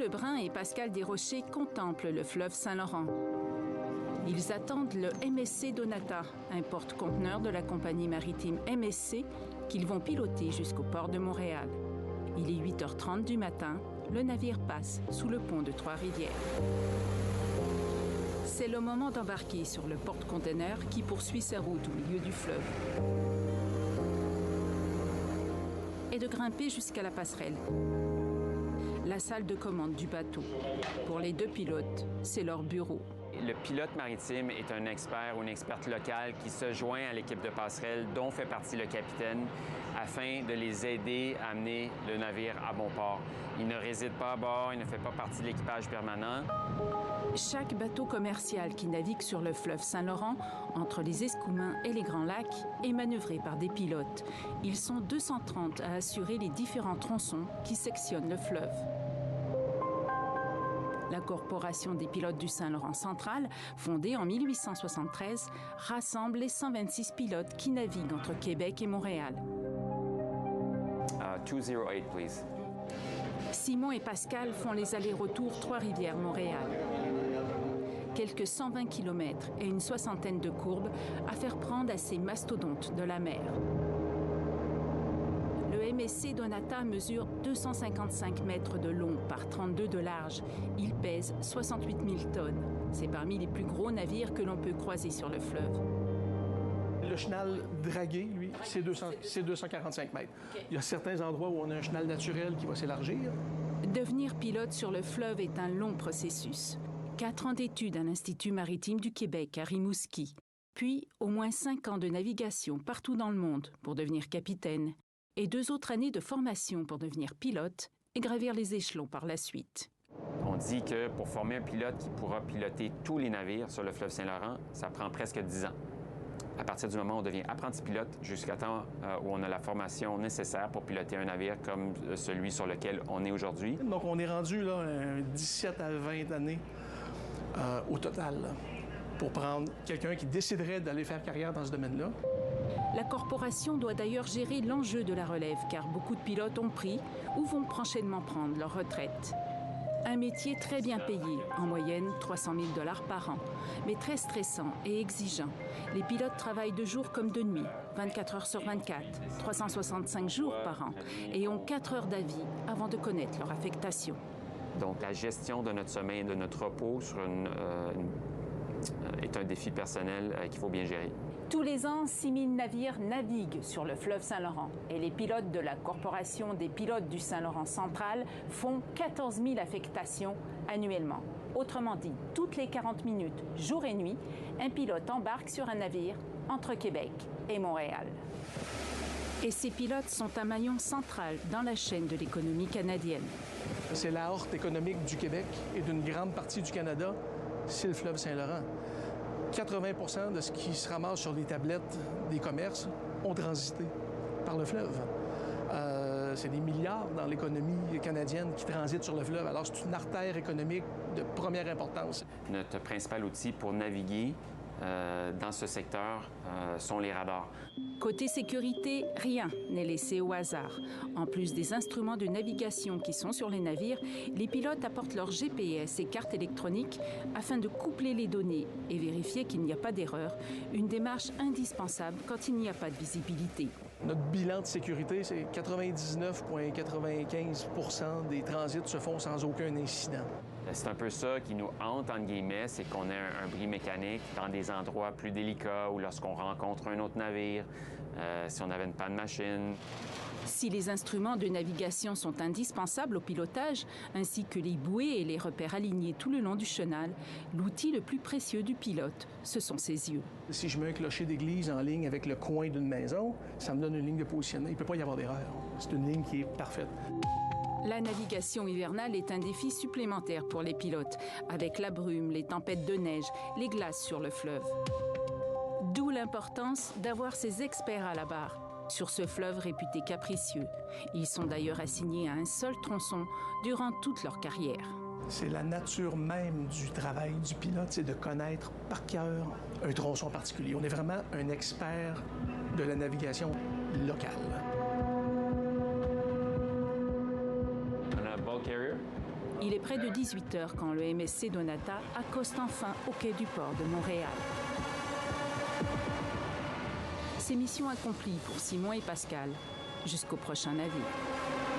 Lebrun et Pascal Desrochers contemplent le fleuve Saint-Laurent. Ils attendent le MSC Donata, un porte-conteneur de la compagnie maritime MSC, qu'ils vont piloter jusqu'au port de Montréal. Il est 8h30 du matin, le navire passe sous le pont de Trois-Rivières. C'est le moment d'embarquer sur le porte-conteneur qui poursuit sa route au milieu du fleuve et de grimper jusqu'à la passerelle, la salle de commande du bateau. Pour les deux pilotes, c'est leur bureau. Le pilote maritime est un expert ou une experte locale qui se joint à l'équipe de passerelle dont fait partie le capitaine afin de les aider à amener le navire à bon port. Il ne réside pas à bord, il ne fait pas partie de l'équipage permanent. Chaque bateau commercial qui navigue sur le fleuve Saint-Laurent, entre les Escoumins et les Grands Lacs, est manœuvré par des pilotes. Ils sont 230 à assurer les différents tronçons qui sectionnent le fleuve. La Corporation des pilotes du Saint-Laurent central, fondée en 1873, rassemble les 126 pilotes qui naviguent entre Québec et Montréal. 208, please. Simon et Pascal font les allers-retours Trois-Rivières-Montréal. Quelques 120 km et une soixantaine de courbes à faire prendre à ces mastodontes de la mer. Le MSC Donata mesure 255 mètres de long par 32 de large. Il pèse 68 000 tonnes. C'est parmi les plus gros navires que l'on peut croiser sur le fleuve. Le chenal dragué, lui, c'est 245 mètres. Il y a certains endroits où on a un chenal naturel qui va s'élargir. Devenir pilote sur le fleuve est un long processus. 4 ans d'études à l'Institut maritime du Québec à Rimouski. Puis, au moins 5 ans de navigation partout dans le monde pour devenir capitaine. Et 2 autres années de formation pour devenir pilote et gravir les échelons par la suite. On dit que pour former un pilote qui pourra piloter tous les navires sur le fleuve Saint-Laurent, ça prend presque 10 ans. À partir du moment où on devient apprenti pilote, jusqu'à temps où on a la formation nécessaire pour piloter un navire comme celui sur lequel on est aujourd'hui. Donc, on est rendu là 17 à 20 années au total là, pour prendre quelqu'un qui déciderait d'aller faire carrière dans ce domaine-là. La corporation doit d'ailleurs gérer l'enjeu de la relève, car beaucoup de pilotes ont pris ou vont prochainement prendre leur retraite. Un métier très bien payé, en moyenne 300 000 $ par an, mais très stressant et exigeant. Les pilotes travaillent de jour comme de nuit, 24 heures sur 24, 365 jours par an, et ont 4 heures d'avis avant de connaître leur affectation. Donc, la gestion de notre sommeil et de notre repos est un défi personnel qu'il faut bien gérer. Tous les ans, 6 000 navires naviguent sur le fleuve Saint-Laurent et les pilotes de la Corporation des pilotes du Saint-Laurent central font 14 000 affectations annuellement. Autrement dit, toutes les 40 minutes, jour et nuit, un pilote embarque sur un navire entre Québec et Montréal. Et ces pilotes sont un maillon central dans la chaîne de l'économie canadienne. C'est la horte économique du Québec et d'une grande partie du Canada, c'est le fleuve Saint-Laurent. 80 de ce qui se ramasse sur les tablettes des commerces ont transité par le fleuve. C'est des milliards dans l'économie canadienne qui transitent sur le fleuve. Alors, c'est une artère économique de première importance. Notre principal outil pour naviguer dans ce secteur sont les radars. Côté sécurité, rien n'est laissé au hasard. En plus des instruments de navigation qui sont sur les navires, les pilotes apportent leur GPS et cartes électroniques afin de coupler les données et vérifier qu'il n'y a pas d'erreur, une démarche indispensable quand il n'y a pas de visibilité. Notre bilan de sécurité, c'est 99,95 des transits se font sans aucun incident. C'est un peu ça qui nous hante, entre guillemets, c'est qu'on ait un bris mécanique dans des endroits plus délicats ou lorsqu'on rencontre un autre navire, si on avait une panne machine. Si les instruments de navigation sont indispensables au pilotage, ainsi que les bouées et les repères alignés tout le long du chenal, l'outil le plus précieux du pilote, ce sont ses yeux. Si je mets un clocher d'église en ligne avec le coin d'une maison, ça me donne une ligne de positionnement. Il ne peut pas y avoir d'erreur. C'est une ligne qui est parfaite. La navigation hivernale est un défi supplémentaire pour les pilotes, avec la brume, les tempêtes de neige, les glaces sur le fleuve. D'où l'importance d'avoir ces experts à la barre sur ce fleuve réputé capricieux. Ils sont d'ailleurs assignés à un seul tronçon durant toute leur carrière. C'est la nature même du travail du pilote, c'est de connaître par cœur un tronçon particulier. On est vraiment un expert de la navigation locale. Il est près de 18 heures quand le MSC Donata accoste enfin au quai du port de Montréal. C'est mission accomplie pour Simon et Pascal, jusqu'au prochain navire.